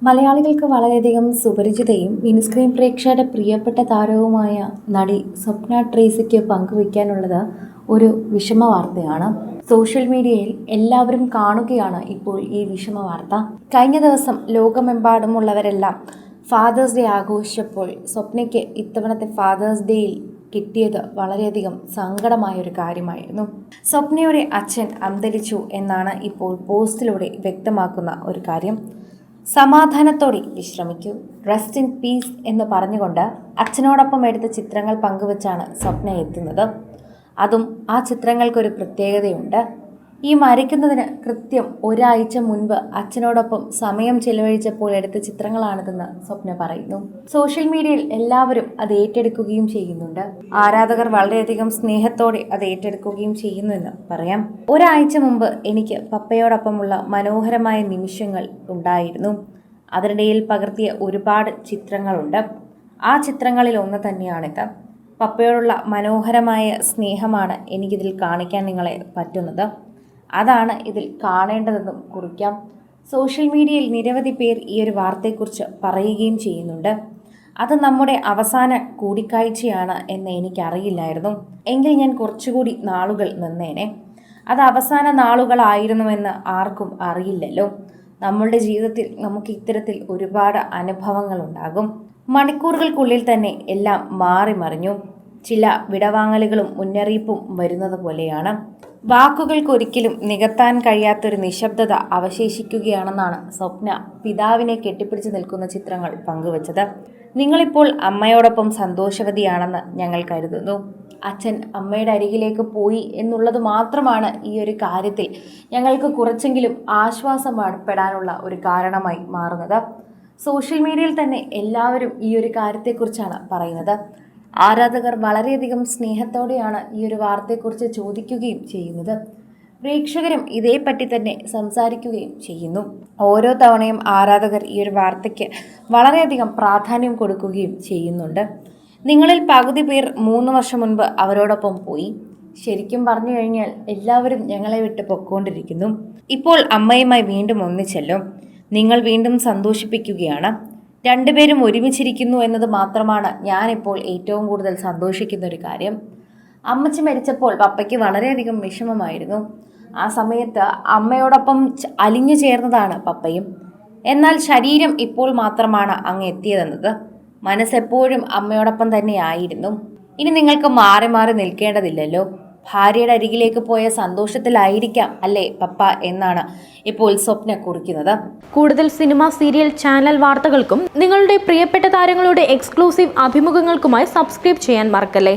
മലയാളികൾക്ക് വളരെയധികം സുപരിചിതയും മിനിസ്ക്രീൻ പ്രേക്ഷകരുടെ പ്രിയപ്പെട്ട താരവുമായ നടി സ്വപ്ന ട്രേസിക്ക് പങ്കുവയ്ക്കാനുള്ളത് ഒരു വിഷമ വാർത്തയാണ്. സോഷ്യൽ മീഡിയയിൽ എല്ലാവരും കാണുകയാണ് ഇപ്പോൾ ഈ വിഷമ വാർത്ത. കഴിഞ്ഞ ദിവസം ലോകമെമ്പാടുമുള്ളവരെല്ലാം ഫാദേഴ്സ് ഡേ ആഘോഷിച്ചപ്പോൾ സ്വപ്നയ്ക്ക് ഇത്തവണത്തെ ഫാദേഴ്സ് ഡേയിൽ കിട്ടിയത് വളരെയധികം സങ്കടമായൊരു കാര്യമായിരുന്നു. സ്വപ്നയുടെ അച്ഛൻ അന്തരിച്ചു എന്നാണ് ഇപ്പോൾ പോസ്റ്റിലൂടെ വ്യക്തമാക്കുന്ന ഒരു കാര്യം. സമാധാനത്തോടെ വിശ്രമിക്കൂ, റെസ്റ്റ് ഇൻ പീസ് എന്ന് പറഞ്ഞുകൊണ്ട് അച്ഛനോടൊപ്പം എടുത്ത ചിത്രങ്ങൾ പങ്കുവച്ചാണ് സ്വപ്ന എത്തുന്നത്. അതും ആ ചിത്രങ്ങൾക്കൊരു പ്രത്യേകതയുണ്ട്. ഈ മരിക്കുന്നതിന് കൃത്യം ഒരാഴ്ച മുൻപ് അച്ഛനോടൊപ്പം സമയം ചെലവഴിച്ചപ്പോൾ എടുത്ത ചിത്രങ്ങളാണിതെന്ന് സ്വപ്ന പറയുന്നു. സോഷ്യൽ മീഡിയയിൽ എല്ലാവരും അത് ഏറ്റെടുക്കുകയും ചെയ്യുന്നുണ്ട്. ആരാധകർ വളരെയധികം സ്നേഹത്തോടെ അത് ഏറ്റെടുക്കുകയും ചെയ്യുന്നുവെന്ന് പറയാം. ഒരാഴ്ച മുമ്പ് എനിക്ക് പപ്പയോടൊപ്പമുള്ള മനോഹരമായ നിമിഷങ്ങൾ ഉണ്ടായിരുന്നു. അതിനിടയിൽ പകർത്തിയ ഒരുപാട് ചിത്രങ്ങളുണ്ട്. ആ ചിത്രങ്ങളിൽ ഒന്ന് തന്നെയാണിത്. പപ്പയോടുള്ള മനോഹരമായ സ്നേഹമാണ് എനിക്കിതിൽ കാണിക്കാൻ നിങ്ങളെ പറ്റുന്നത്. അതാണ് ഇതിൽ കാണേണ്ടതെന്നും കുറിക്കാം. സോഷ്യൽ മീഡിയയിൽ നിരവധി പേർ ഈ ഒരു വാർത്തയെക്കുറിച്ച് പറയുകയും ചെയ്യുന്നുണ്ട്. അത് നമ്മുടെ അവസാന കൂടിക്കാഴ്ചയാണ് എന്ന് എനിക്കറിയില്ലായിരുന്നു. എങ്കിൽ ഞാൻ കുറച്ചുകൂടി നാളുകൾ നിന്നേനെ. അത് അവസാന നാളുകളായിരുന്നുവെന്ന് ആർക്കും അറിയില്ലല്ലോ. നമ്മളുടെ ജീവിതത്തിൽ നമുക്ക് ഇത്തരത്തിൽ ഒരുപാട് അനുഭവങ്ങളുണ്ടാകും. മണിക്കൂറുകൾക്കുള്ളിൽ തന്നെ എല്ലാം മാറി മറിഞ്ഞു. ചില വിടവാങ്ങലുകളും മുന്നറിയിപ്പും വരുന്നത് പോലെയാണ്. വാക്കുകൾക്കൊരിക്കലും നികത്താൻ കഴിയാത്തൊരു നിശബ്ദത അവശേഷിക്കുകയാണെന്നാണ് സ്വപ്ന പിതാവിനെ കെട്ടിപ്പിടിച്ച് നിൽക്കുന്ന ചിത്രങ്ങൾ പങ്കുവച്ചത്. നിങ്ങളിപ്പോൾ അമ്മയോടൊപ്പം സന്തോഷവതിയാണെന്ന് ഞങ്ങൾ കരുതുന്നു. അച്ഛൻ അമ്മയുടെ അരികിലേക്ക് പോയി എന്നുള്ളത് മാത്രമാണ് ഈ ഒരു കാര്യത്തിൽ ഞങ്ങൾക്ക് കുറച്ചെങ്കിലും ആശ്വാസപ്പെടാനുള്ള ഒരു കാരണമായി മാറുന്നത്. സോഷ്യൽ മീഡിയയിൽ തന്നെ എല്ലാവരും ഈ ഒരു കാര്യത്തെക്കുറിച്ചാണ് പറയുന്നത്. ആരാധകർ വളരെയധികം സ്നേഹത്തോടെയാണ് ഈ ഒരു വാർത്തയെക്കുറിച്ച് ചോദിക്കുകയും ചെയ്യുന്നത്. പ്രേക്ഷകരും ഇതേപ്പറ്റി തന്നെ സംസാരിക്കുകയും ചെയ്യുന്നു. ഓരോ തവണയും ആരാധകർ ഈ ഒരു വാർത്തയ്ക്ക് വളരെയധികം പ്രാധാന്യം കൊടുക്കുകയും ചെയ്യുന്നുണ്ട്. നിങ്ങളിൽ പകുതി പേർ 3 വർഷം മുൻപ് അവരോടൊപ്പം പോയി. ശരിക്കും പറഞ്ഞു കഴിഞ്ഞാൽ എല്ലാവരും ഞങ്ങളെ വിട്ട് പൊക്കോണ്ടിരിക്കുന്നു. ഇപ്പോൾ അമ്മയുമായി വീണ്ടും ഒന്നിച്ചല്ലോ. നിങ്ങൾ വീണ്ടും സന്തോഷിപ്പിക്കുകയാണ്. രണ്ടുപേരും ഒരുമിച്ചിരിക്കുന്നു എന്നത് മാത്രമാണ് ഞാനിപ്പോൾ ഏറ്റവും കൂടുതൽ സന്തോഷിക്കുന്ന ഒരു കാര്യം. അമ്മച്ചി മരിച്ചപ്പോൾ പപ്പയ്ക്ക് വളരെയധികം വിഷമമായിരുന്നു. ആ സമയത്ത് അമ്മയോടൊപ്പം അലിഞ്ഞു ചേർന്നതാണ് പപ്പയും. എന്നാൽ ശരീരം ഇപ്പോൾ മാത്രമാണ് അങ്ങ് എത്തിയതെന്നത്. മനസ്സെപ്പോഴും അമ്മയോടൊപ്പം തന്നെയായിരുന്നു. ഇനി നിങ്ങൾക്ക് മാറി മാറി നിൽക്കേണ്ടതില്ലല്ലോ. ഭാര്യയുടെ അരികിലേക്ക് പോയ സന്തോഷത്തിലായിരിക്കാം അല്ലേ പപ്പ എന്നാണ് ഇപ്പോൾ സ്വപ്ന കുറിക്കുന്നത്. കൂടുതൽ സിനിമ, സീരിയൽ, ചാനൽ വാർത്തകൾക്കും നിങ്ങളുടെ പ്രിയപ്പെട്ട താരങ്ങളുടെ എക്സ്ക്ലൂസീവ് അഭിമുഖങ്ങൾക്കുമായി സബ്സ്ക്രൈബ് ചെയ്യാൻ മറക്കല്ലേ.